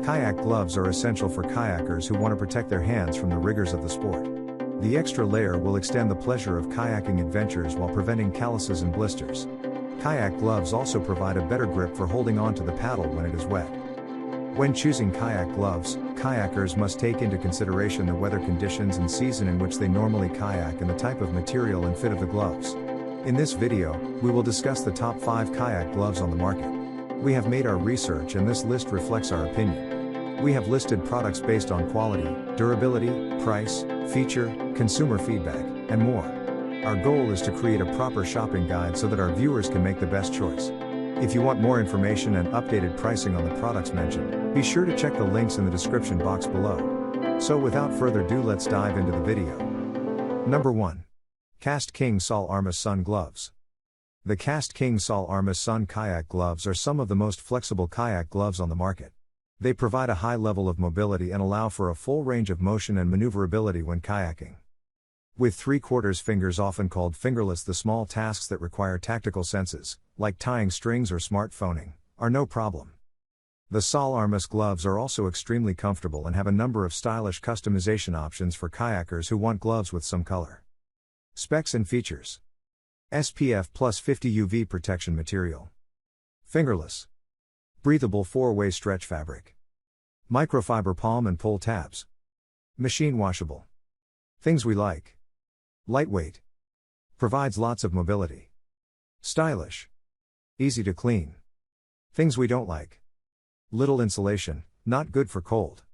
Kayak gloves are essential for kayakers who want to protect their hands from the rigors of the sport. The extra layer will extend the pleasure of kayaking adventures while preventing calluses and blisters. Kayak gloves also provide a better grip for holding on to the paddle when it is wet. When choosing kayak gloves, kayakers must take into consideration the weather conditions and season in which they normally kayak and the type of material and fit of the gloves. In this video, we will discuss the top 5 kayak gloves on the market. We have made our research and this list reflects our opinion. We have listed products based on quality, durability, price, feature, consumer feedback, and more. Our goal is to create a proper shopping guide so that our viewers can make the best choice. If you want more information and updated pricing on the products mentioned, be sure to check the links in the description box below. So without further ado, let's dive into the video. Number 1. Cast King Sol Armas Sun Gloves. The Cast King Sol Armas Sun kayak gloves are some of the most flexible kayak gloves on the market. They provide a high level of mobility and allow for a full range of motion and maneuverability when kayaking. With 3/4 fingers, often called fingerless, the small tasks that require tactical senses, like tying strings or smartphoning, are no problem. The Sol Armas gloves are also extremely comfortable and have a number of stylish customization options for kayakers who want gloves with some color. Specs and features. SPF plus 50 UV protection material. Fingerless. Breathable 4-way stretch fabric. Microfiber palm and pull tabs. Machine washable. Things we like. Lightweight. Provides lots of mobility. Stylish. Easy to clean. Things we don't like. Little insulation, not good for cold.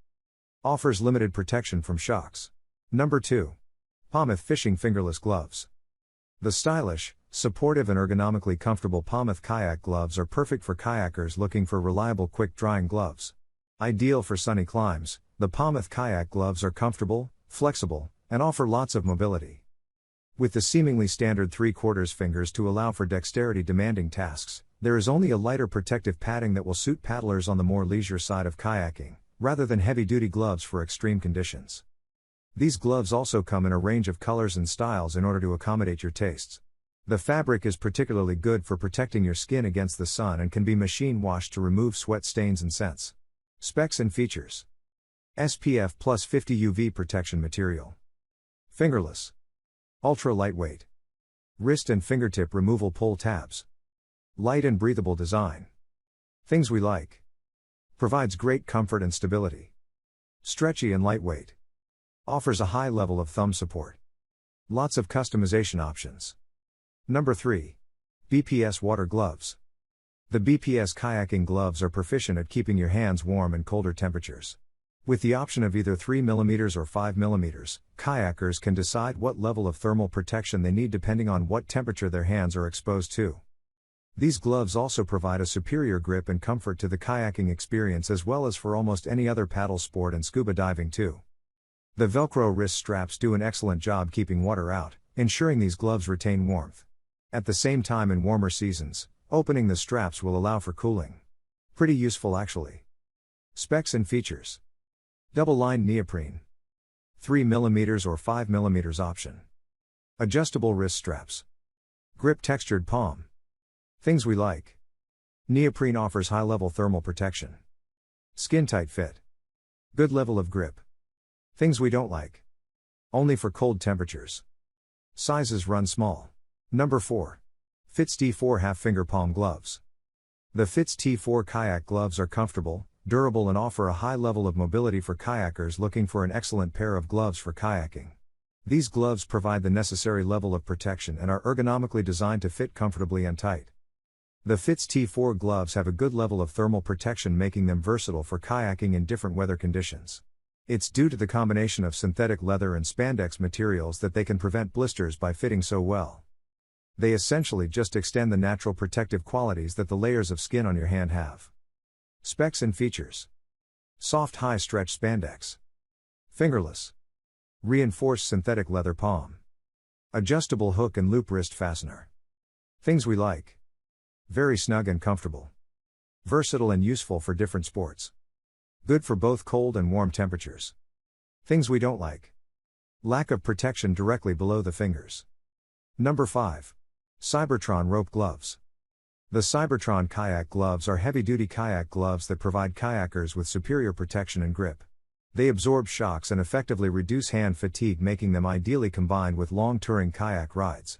Offers limited protection from shocks. Number 2. Pometh Fishing Fingerless Gloves. The stylish, supportive and ergonomically comfortable Pometh kayak gloves are perfect for kayakers looking for reliable quick-drying gloves. Ideal for sunny climes, the Pometh kayak gloves are comfortable, flexible, and offer lots of mobility. With the seemingly standard 3/4 fingers to allow for dexterity-demanding tasks, there is only a lighter protective padding that will suit paddlers on the more leisure side of kayaking, rather than heavy-duty gloves for extreme conditions. These gloves also come in a range of colors and styles in order to accommodate your tastes. The fabric is particularly good for protecting your skin against the sun and can be machine washed to remove sweat stains and scents. Specs and features. SPF plus 50 UV protection material. Fingerless. Ultra lightweight. Wrist and fingertip removal pull tabs. Light and breathable design. Things we like. Provides great comfort and stability. Stretchy and lightweight. Offers a high level of thumb support. Lots of customization options. Number 3. BPS Water Gloves. The BPS kayaking gloves are proficient at keeping your hands warm in colder temperatures. With the option of either 3mm or 5mm, kayakers can decide what level of thermal protection they need depending on what temperature their hands are exposed to. These gloves also provide a superior grip and comfort to the kayaking experience as well as for almost any other paddle sport and scuba diving too. The Velcro wrist straps do an excellent job keeping water out, ensuring these gloves retain warmth. At the same time, in warmer seasons, opening the straps will allow for cooling. Pretty useful actually. Specs and features. Double-lined neoprene. 3mm or 5mm option. Adjustable wrist straps. Grip textured palm. Things we like. Neoprene offers high-level thermal protection. Skin-tight fit. Good level of grip. Things we don't like. Only for cold temperatures. Sizes run small. Number 4. Fitz T4 Half-Finger Palm Gloves. The Fitz T4 kayak gloves are comfortable, durable and offer a high level of mobility for kayakers looking for an excellent pair of gloves for kayaking. These gloves provide the necessary level of protection and are ergonomically designed to fit comfortably and tight. The Fitz T4 gloves have a good level of thermal protection, making them versatile for kayaking in different weather conditions. It's due to the combination of synthetic leather and spandex materials that they can prevent blisters by fitting so well. They essentially just extend the natural protective qualities that the layers of skin on your hand have. Specs and features. Soft high-stretch spandex. Fingerless. Reinforced synthetic leather palm. Adjustable hook and loop wrist fastener. Things we like. Very snug and comfortable. Versatile and useful for different sports. Good for both cold and warm temperatures. Things we don't like. Lack of protection directly below the fingers. Number 5. Cybertron Rope Gloves. The Cybertron kayak gloves are heavy-duty kayak gloves that provide kayakers with superior protection and grip. They absorb shocks and effectively reduce hand fatigue, making them ideally combined with long touring kayak rides.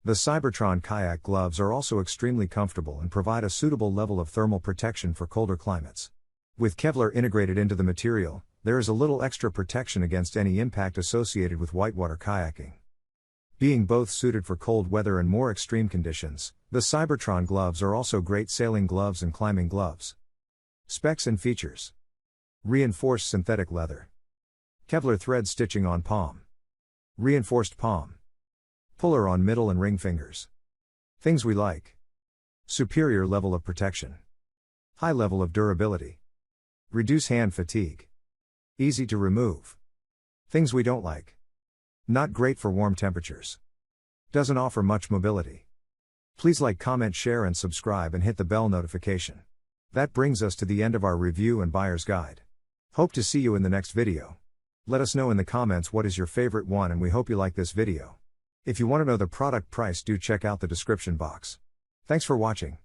The Cybertron kayak gloves are also extremely comfortable and provide a suitable level of thermal protection for colder climates. With Kevlar integrated into the material, there is a little extra protection against any impact associated with whitewater kayaking. Being both suited for cold weather and more extreme conditions, the Cybertron gloves are also great sailing gloves and climbing gloves. Specs and features: reinforced synthetic leather, Kevlar thread stitching on palm, reinforced palm, puller on middle and ring fingers. Things we like: superior level of protection, high level of durability, reduce hand fatigue, easy to remove. Things we don't like: not great for warm temperatures, doesn't offer much mobility. Please like, comment, share and subscribe and hit the bell notification. That brings us to the end of our review and buyer's guide. Hope to see you in the next video. Let us know in the comments what is your favorite one, and we hope you like this video. If you want to know the product price, do check out the description box. Thanks for watching.